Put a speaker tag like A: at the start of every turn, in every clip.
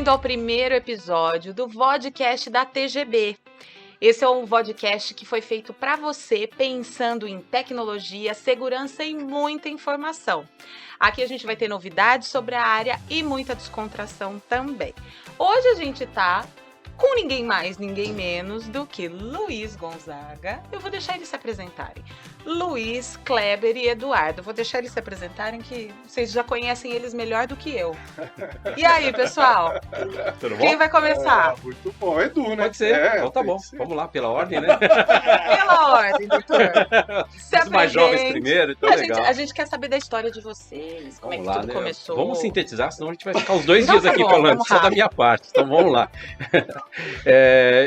A: bem-vindo ao primeiro episódio do Vodcast da TGB. Esse é um vodcast que foi feito para você pensando em tecnologia, segurança e muita informação. Aqui a gente vai ter novidades sobre a área e muita descontração também. Hoje a gente tá com ninguém mais, ninguém menos do que Luiz Gonzaga. Eu vou deixar eles se apresentarem. Luiz, Kleber e Eduardo. Vou deixar eles se apresentarem que vocês já conhecem eles melhor do que eu. E aí, pessoal?
B: Tudo bom?
A: Quem vai começar?
C: Muito bom, Edu, né?
B: Pode ser, então tá bom. Vamos lá, pela ordem, né?
A: Pela ordem, doutor.
B: Os mais jovens primeiro, então legal.
A: A gente quer saber da história de vocês, como
B: Vamos
A: é que
B: lá,
A: tudo
B: né?
A: começou.
B: Vamos sintetizar, senão a gente vai ficar os 2
A: Então
B: dias
A: tá
B: aqui
A: bom,
B: falando,
A: vamos
B: só da
A: rápido.
B: minha parte. Então vamos lá.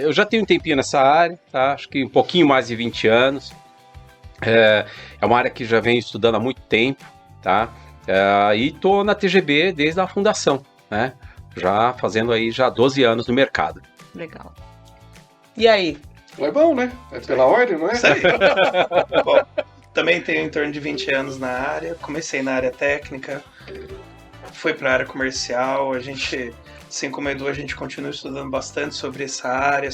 B: Eu já tenho um tempinho nessa área, tá? Acho que um pouquinho mais de 20 anos. É uma área que já venho estudando há muito tempo, tá? E tô na TGB desde a fundação, né? Já fazendo aí já 12 anos no mercado.
A: Legal. E aí?
C: É bom, né? É pela ordem, não é?
D: Isso aí. Bom, também tenho em torno de 20 anos na área, comecei na área técnica, fui para a área comercial, a gente, assim como o Edu, a gente continua estudando bastante sobre essa área,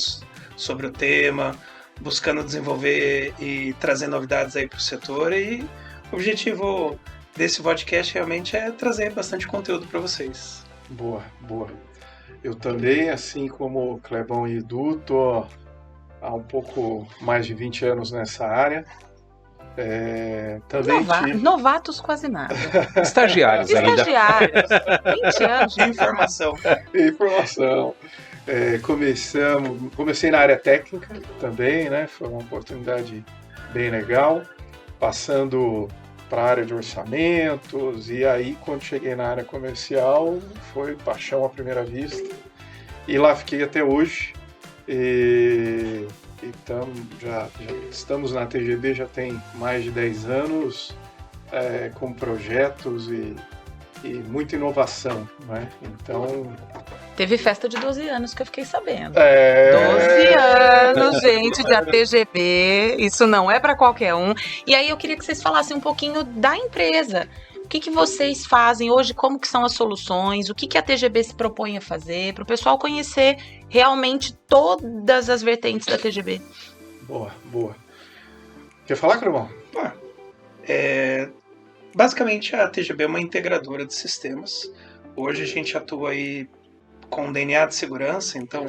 D: sobre o tema, buscando desenvolver e trazer novidades aí para o setor, e o objetivo desse podcast realmente é trazer bastante conteúdo para vocês.
C: Boa, boa. Eu também, assim como Clebão e Edu, tô há um pouco mais de 20 anos nessa área. Também
A: Novatos quase nada.
B: Estagiários ainda.
A: Estagiários. 20 anos.
D: De informação.
C: informação. Comecei na área técnica também, né? Foi uma oportunidade bem legal, passando para a área de orçamentos, e aí quando cheguei na área comercial foi paixão à primeira vista, e lá fiquei até hoje. Então já estamos na TGB já tem mais de 10 anos, com projetos e muita inovação, né? Então...
A: Teve festa de 12 anos que eu fiquei sabendo. 12 anos, gente, da TGB. Isso não é para qualquer um. E aí eu queria que vocês falassem um pouquinho da empresa. O que vocês fazem hoje? Como que são as soluções? O que a TGB se propõe a fazer? Para o pessoal conhecer realmente todas as vertentes da TGB.
C: Boa. Quer falar, Clebão?
D: Basicamente, a TGB é uma integradora de sistemas. Hoje a gente atua aí com DNA de segurança, então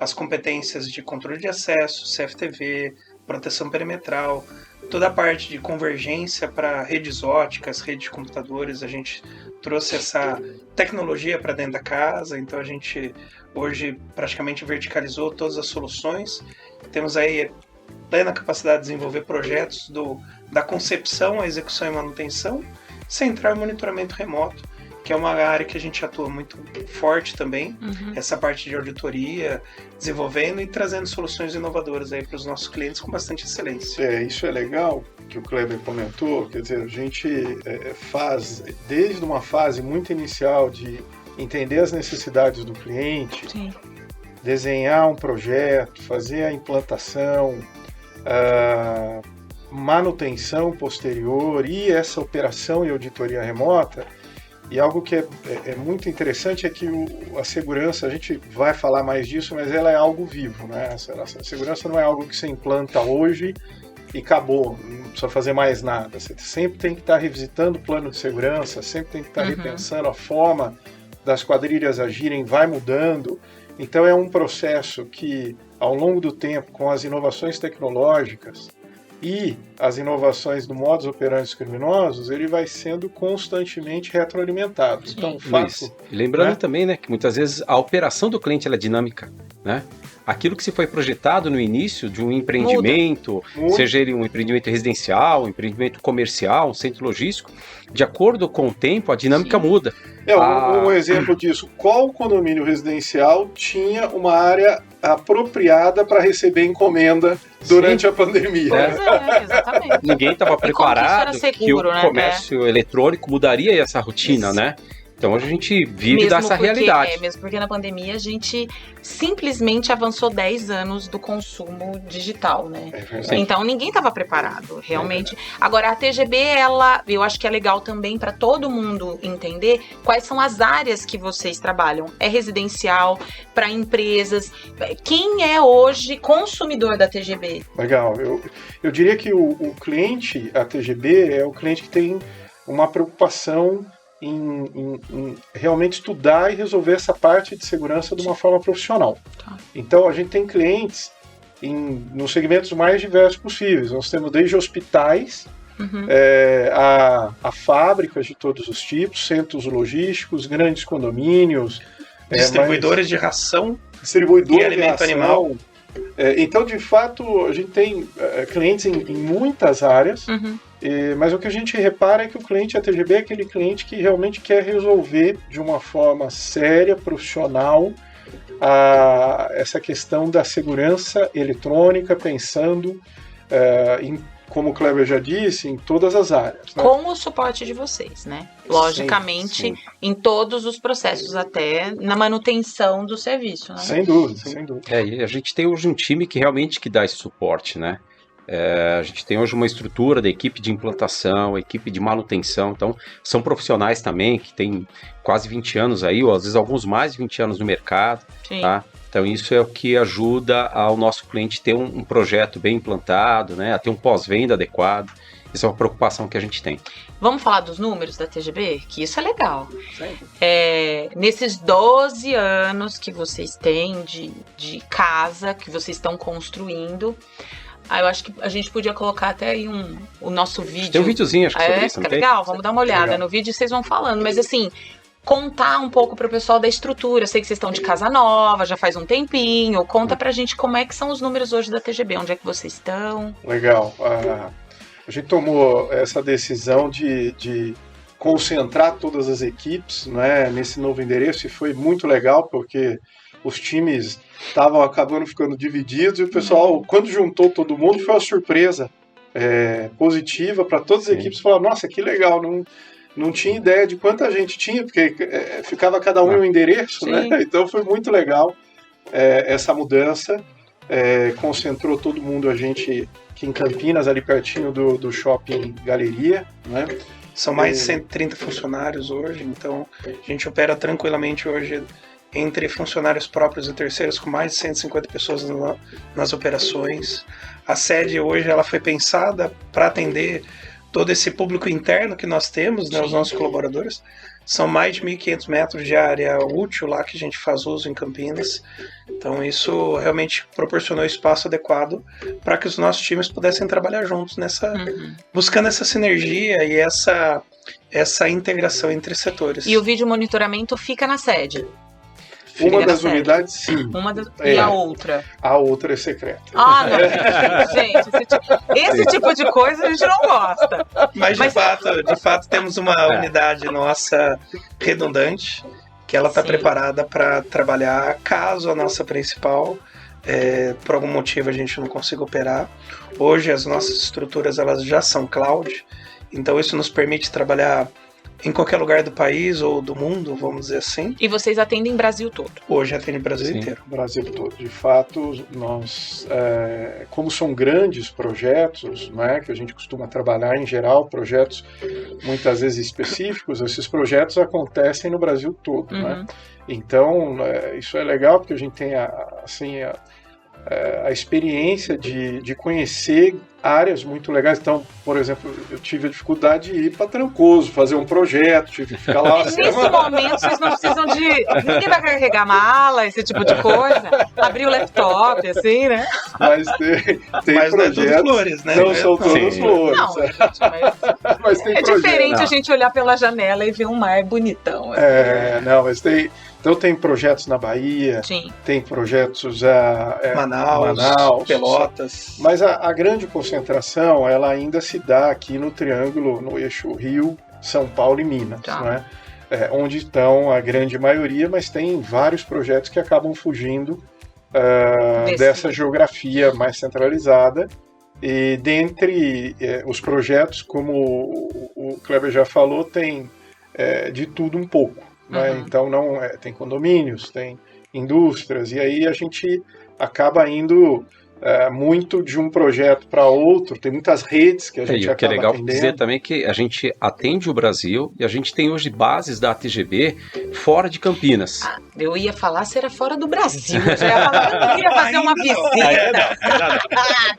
D: as competências de controle de acesso, CFTV, proteção perimetral, toda a parte de convergência para redes óticas, redes de computadores, a gente trouxe essa tecnologia para dentro da casa, então a gente hoje praticamente verticalizou todas as soluções. Temos aí plena capacidade de desenvolver projetos da concepção, a execução e manutenção, central e monitoramento remoto, que é uma área que a gente atua muito forte também, essa parte de auditoria, desenvolvendo e trazendo soluções inovadoras aí para os nossos clientes com bastante excelência.
C: Isso é legal que o Kleber comentou, quer dizer, a gente faz desde uma fase muito inicial de entender as necessidades do cliente,
A: Sim.
C: desenhar um projeto, fazer a implantação, manutenção posterior e essa operação e auditoria remota. E algo que é muito interessante é que a segurança, a gente vai falar mais disso, mas ela é algo vivo, né? A segurança não é algo que você implanta hoje e acabou, não precisa fazer mais nada. Você sempre tem que estar revisitando o plano de segurança, sempre tem que estar repensando a forma das quadrilhas agirem, vai mudando. Então é um processo que, ao longo do tempo, com as inovações tecnológicas e as inovações do modus operandi criminosos, ele vai sendo constantemente retroalimentado. Então,
B: Luiz, lembrando também, né, que muitas vezes a operação do cliente ela é dinâmica, né? Aquilo que se foi projetado no início de um empreendimento, seja ele um empreendimento residencial, um empreendimento comercial, um centro logístico, de acordo com o tempo, a dinâmica muda.
C: Um exemplo disso, qual condomínio residencial tinha uma área apropriada para receber encomenda durante a pandemia?
A: Exatamente.
B: Ninguém estava preparado
A: seguro,
B: que o comércio eletrônico mudaria essa rotina, né? Então a gente vive
A: Mesmo
B: dessa
A: porque,
B: realidade.
A: mesmo porque na pandemia a gente simplesmente avançou 10 anos do consumo digital, né?
C: Sim.
A: Então ninguém estava preparado, realmente. Agora a TGB, eu acho que é legal também para todo mundo entender quais são as áreas que vocês trabalham. É residencial, para empresas. Quem é hoje consumidor da TGB?
C: Legal. Eu diria que o cliente, a TGB, é o cliente que tem uma preocupação em realmente estudar e resolver essa parte de segurança de uma forma profissional.
A: Tá.
C: Então, a gente tem clientes nos segmentos mais diversos possíveis. Nós temos desde hospitais, a fábricas de todos os tipos, centros logísticos, grandes condomínios,
D: distribuidores de ração
C: distribuidores
D: e alimento animal.
C: Então, de fato, a gente tem clientes em muitas áreas, mas o que a gente repara é que o cliente ATGB é aquele cliente que realmente quer resolver de uma forma séria, profissional, essa questão da segurança eletrônica, pensando como o Kleber já disse, em todas as áreas. Né?
A: Com o suporte de vocês, né? Logicamente,
C: Sim.
A: em todos os processos, até na manutenção do serviço, né?
C: Sem dúvida, sem dúvida.
B: E a gente tem hoje um time que realmente que dá esse suporte, né? A gente tem hoje uma estrutura da equipe de implantação, equipe de manutenção, então são profissionais também que têm quase 20 anos aí, ou às vezes alguns mais de 20 anos no mercado,
A: Sim.
B: tá? Então isso é o que ajuda ao nosso cliente ter um projeto bem implantado, né? A ter um pós-venda adequado. Isso é uma preocupação que a gente tem.
A: Vamos falar dos números da TGB? Que isso é legal. Nesses 12 anos que vocês têm de casa, que vocês estão construindo, eu acho que a gente podia colocar até aí o nosso vídeo.
B: Tem um videozinho, acho que sobre isso, não tem?
A: Legal, vamos dar uma olhada
C: Legal.
A: no vídeo e vocês vão falando. Mas assim, contar um pouco para o pessoal da estrutura. Eu sei que vocês estão de casa nova, já faz um tempinho. Conta pra gente como é que são os números hoje da TGB, onde é que vocês estão.
C: Legal. A gente tomou essa decisão de concentrar todas as equipes, né, nesse novo endereço, e foi muito legal, porque os times estavam acabando ficando divididos, e o pessoal, quando juntou todo mundo, foi uma surpresa positiva para todas as equipes. Falaram, nossa, que legal, não tinha ideia de quanta gente tinha, porque ficava cada um em um endereço, né? Então foi muito legal essa mudança, concentrou todo mundo, a gente aqui em Campinas, ali pertinho do Shopping Galeria, né?
D: São mais de 130 funcionários hoje, então a gente opera tranquilamente hoje entre funcionários próprios e terceiros, com mais de 150 pessoas nas operações. A sede hoje ela foi pensada para atender todo esse público interno que nós temos, né, os nossos colaboradores. São mais de 1.500 metros de área útil lá que a gente faz uso em Campinas. Então isso realmente proporcionou espaço adequado para que os nossos times pudessem trabalhar juntos buscando essa sinergia e essa integração entre setores.
A: E o vídeo monitoramento fica na sede?
C: Uma das unidades, sim.
A: E a outra?
C: A outra é secreta.
A: Ah, não, gente, esse tipo de coisa a gente não gosta.
D: Mas de fato temos uma unidade nossa redundante, que ela está preparada para trabalhar caso a nossa principal, por algum motivo, a gente não consiga operar. Hoje as nossas estruturas elas já são cloud, então isso nos permite trabalhar em qualquer lugar do país ou do mundo, vamos dizer assim.
A: E vocês atendem Brasil todo?
D: Hoje atende o Brasil inteiro.
C: Brasil todo. De fato, nós, como são grandes projetos, né, que a gente costuma trabalhar em geral, projetos muitas vezes específicos, esses projetos acontecem no Brasil todo. Né? Então, isso é legal, porque a gente tem a experiência de conhecer áreas muito legais. Então, por exemplo, eu tive a dificuldade de ir para Trancoso, fazer um projeto, tive que ficar lá.
A: Nesse momento, vocês não precisam de... Ninguém vai carregar mala, esse tipo de coisa. Abrir o laptop, assim, né?
C: Mas tem
D: mas
C: projetos...
D: não é tudo flores, né?
C: Não são todas flores.
A: Não, gente,
C: mas tem
A: diferente a gente olhar pela janela e ver um mar bonitão. Assim.
C: Não, mas tem... Então tem projetos na Bahia, tem projetos
D: Manaus, Pelotas.
C: Mas a grande concentração, ela ainda se dá aqui no triângulo, no eixo Rio, São Paulo e Minas, né? Onde estão a grande maioria, mas tem vários projetos que acabam fugindo dessa geografia mais centralizada. E dentre os projetos, como o Kleber já falou, tem de tudo um pouco. Né? Então tem condomínios, tem indústrias, e aí a gente acaba indo muito de um projeto para outro, tem muitas redes que a gente acaba
B: atendendo. O que é legal
C: atendendo.
B: dizer também que a gente atende o Brasil e a gente tem hoje bases da TGB fora de Campinas.
A: Eu ia falar se era fora do Brasil, eu já ia falar que eu queria fazer uma visita.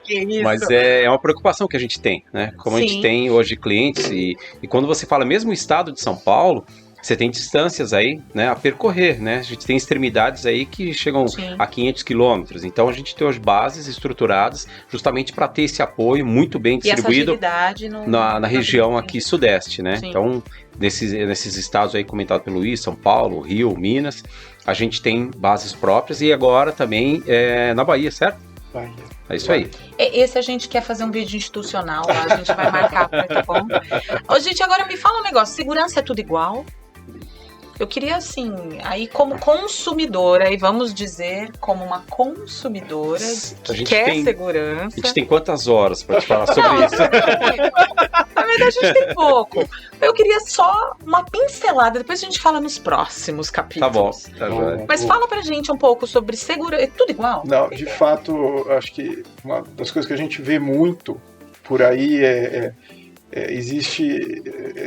A: Que isso.
B: Mas é uma preocupação que a gente tem, né? Como a gente tem hoje clientes e quando você fala mesmo o estado de São Paulo, você tem distâncias aí, né, a percorrer, né? A gente tem extremidades aí que chegam a 500 quilômetros. Então, a gente tem hoje bases estruturadas justamente para ter esse apoio muito bem distribuído na região aqui sudeste, né? Sim. Então, nesses estados aí comentados pelo Luiz, São Paulo, Rio, Minas, a gente tem bases próprias e agora também na Bahia, certo?
C: Bahia.
B: É isso aí.
A: Esse a gente quer fazer um vídeo institucional, a gente vai marcar, tá bom? Ô, gente, agora me fala um negócio, segurança é tudo igual? Eu queria, assim, aí como consumidora, e vamos dizer como uma consumidora que quer segurança...
B: A gente tem quantas horas para te falar sobre isso?
A: Na verdade, a gente tem pouco. Eu queria só uma pincelada, depois a gente fala nos próximos capítulos.
B: Tá bom.
A: Mas fala pra gente um pouco sobre segurança. É tudo igual?
C: Não, de fato, acho que uma das coisas que a gente vê muito por aí existe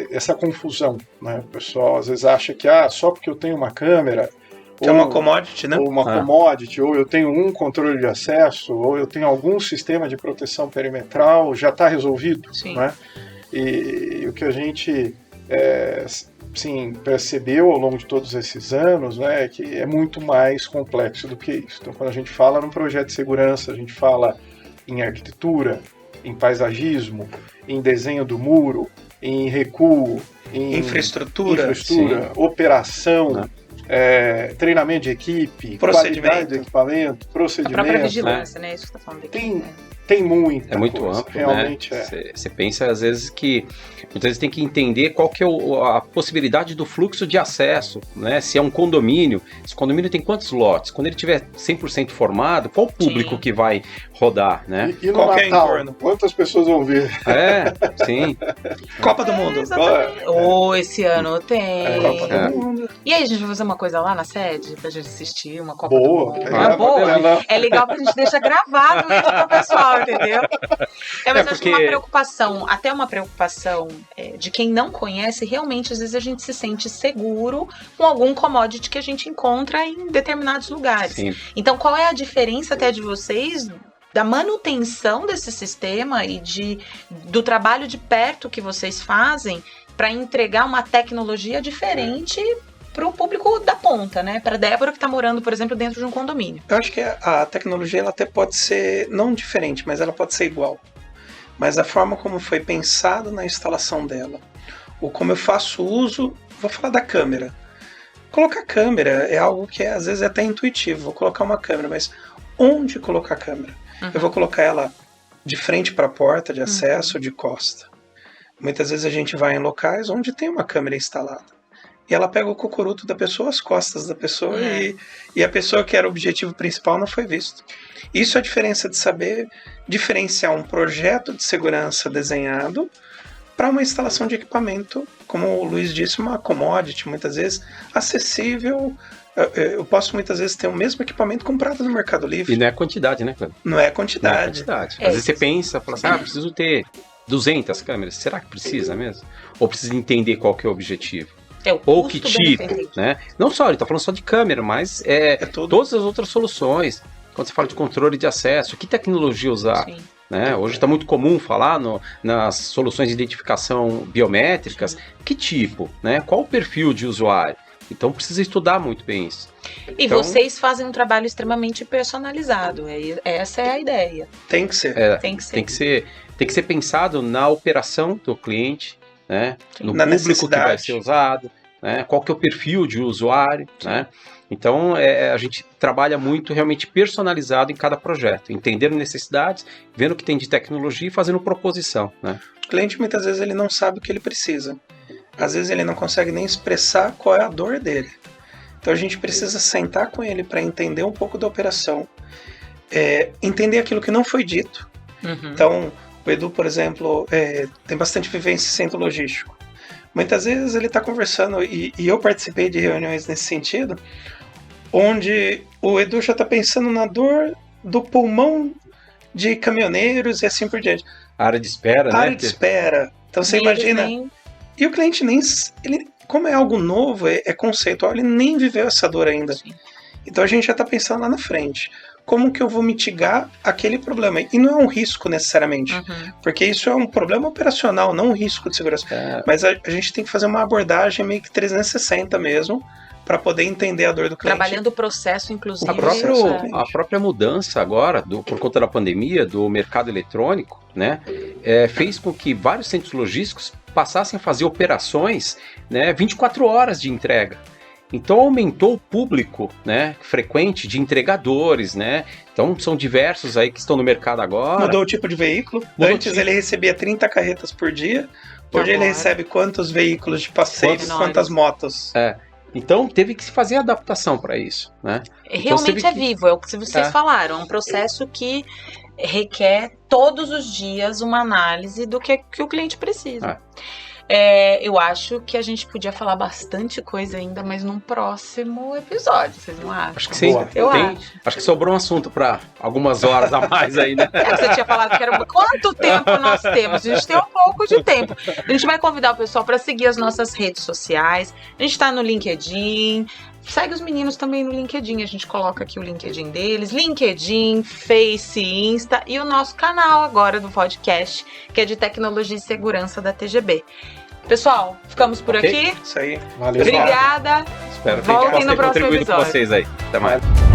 C: essa confusão, né? O pessoal às vezes acha que só porque eu tenho uma câmera
D: que é uma commodity, né?
C: Ou uma commodity, ou eu tenho um controle de acesso, ou eu tenho algum sistema de proteção perimetral, já está resolvido.
A: Sim.
C: Né? E o que a gente percebeu ao longo de todos esses anos, né, é que é muito mais complexo do que isso. Então, quando a gente fala num projeto de segurança, a gente fala em arquitetura, em paisagismo, em desenho do muro, em recuo, em infraestrutura, operação, treinamento de equipe, qualidade de equipamento, procedimento.
A: A própria vigilância, né? Isso que você está falando aqui.
C: Tem muita
B: É muito
C: coisa,
B: amplo,
C: realmente
B: né? Você pensa, às vezes, que muitas vezes tem que entender qual que é a possibilidade do fluxo de acesso, né? Se é um condomínio, esse condomínio tem quantos lotes? Quando ele tiver 100% formado, qual o público que vai rodar, né?
C: E no Natal, quantas pessoas vão ver?
B: Sim.
D: Copa do Mundo.
A: Esse ano tem.
C: Copa do Mundo.
A: E aí, a gente vai fazer uma coisa lá na sede pra gente assistir uma Copa
C: boa,
A: do Mundo? Boa. É legal que a gente deixa gravado isso pro pessoal, entendeu? Mas acho que uma preocupação de quem não conhece, realmente, às vezes a gente se sente seguro com algum commodity que a gente encontra em determinados lugares.
B: Sim.
A: Então, qual é a diferença até de vocês da manutenção desse sistema e do trabalho de perto que vocês fazem para entregar uma tecnologia diferente para o público da ponta, né? Para a Débora que está morando, por exemplo, dentro de um condomínio.
D: Eu acho que a tecnologia ela até pode ser não diferente, mas ela pode ser igual. Mas a forma como foi pensado na instalação dela, ou como eu faço uso, vou falar da câmera. Colocar câmera é algo que às vezes é até intuitivo. Vou colocar uma câmera, mas onde colocar a câmera? Eu vou colocar ela de frente para a porta de acesso, de costa. Muitas vezes a gente vai em locais onde tem uma câmera instalada. E ela pega o cocuruto da pessoa, as costas da pessoa, e a pessoa que era o objetivo principal não foi visto. Isso é a diferença de saber diferenciar um projeto de segurança desenhado para uma instalação de equipamento, como o Luiz disse, uma commodity, muitas vezes acessível. Eu posso muitas vezes ter o mesmo equipamento comprado no Mercado Livre.
B: E não é quantidade, né, Cleber?
D: Não é quantidade.
B: Às vezes você pensa, fala assim, preciso ter 200 câmeras. Será que precisa mesmo? Ou precisa entender qual que é o objetivo? Ou que tipo, né? Não só, ele está falando só de câmera, mas todas as outras soluções. Quando você fala de controle de acesso, que tecnologia usar?
A: Sim.
B: Né? Hoje está muito comum falar nas soluções de identificação biométricas. Que tipo? Né? Qual o perfil de usuário? Então precisa estudar muito bem isso.
A: E vocês fazem um trabalho extremamente personalizado. Essa é a ideia.
D: Tem que ser.
B: Tem que ser pensado na operação do cliente, né? No público que vai ser usado, né? Qual que é o perfil de usuário, né? Então a gente trabalha muito realmente personalizado em cada projeto, entendendo necessidades, vendo o que tem de tecnologia e fazendo proposição, né?
D: O cliente muitas vezes ele não sabe o que ele precisa. Às vezes ele não consegue nem expressar qual é a dor dele. Então a gente precisa sentar com ele para entender um pouco da operação, entender aquilo que não foi dito. Então o Edu, por exemplo, tem bastante vivência em centro logístico. Muitas vezes ele está conversando, e eu participei de reuniões nesse sentido, onde o Edu já está pensando na dor do pulmão de caminhoneiros e assim por diante.
B: Área de espera, né?
D: Área de espera. Então você imagina... E o cliente nem... Ele, como é algo novo, é conceitual, ele nem viveu essa dor ainda.
A: Sim.
D: Então a gente já está pensando lá na frente. Como que eu vou mitigar aquele problema? E não é um risco necessariamente, porque isso é um problema operacional, não um risco de segurança. Mas a gente tem que fazer uma abordagem meio que 360 mesmo, para poder entender a dor do cliente.
A: Trabalhando o processo, inclusive.
B: A própria mudança agora, por conta da pandemia, do mercado eletrônico, né, fez com que vários centros logísticos passassem a fazer operações, né, 24 horas de entrega. Então aumentou o público, né, frequente de entregadores, né? Então são diversos aí que estão no mercado agora.
D: Mudou o tipo de veículo. Antes ele recebia 30 carretas por dia. Hoje ele recebe quantos veículos de passeio, quantas motos.
B: Então teve que se fazer adaptação para isso, né?
A: Realmente vivo, é o que vocês falaram. É um processo que requer todos os dias uma análise do que o cliente precisa. Eu acho que a gente podia falar bastante coisa ainda, mas num próximo episódio, vocês não acham?
B: Acho que sim. Acho que sobrou um assunto para algumas horas a mais aí, né?
A: Você tinha falado que era... Quanto tempo nós temos? A gente tem um pouco de tempo. A gente vai convidar o pessoal para seguir as nossas redes sociais. A gente está no LinkedIn. Segue os meninos também no LinkedIn, a gente coloca aqui o LinkedIn deles, LinkedIn, Face, Insta e o nosso canal agora do podcast, que é de tecnologia e segurança da TGB. Pessoal, ficamos por aqui.
D: Isso aí.
C: Valeu.
A: Obrigada.
B: Espero que a gente possa ter contribuído com vocês aí. Até mais.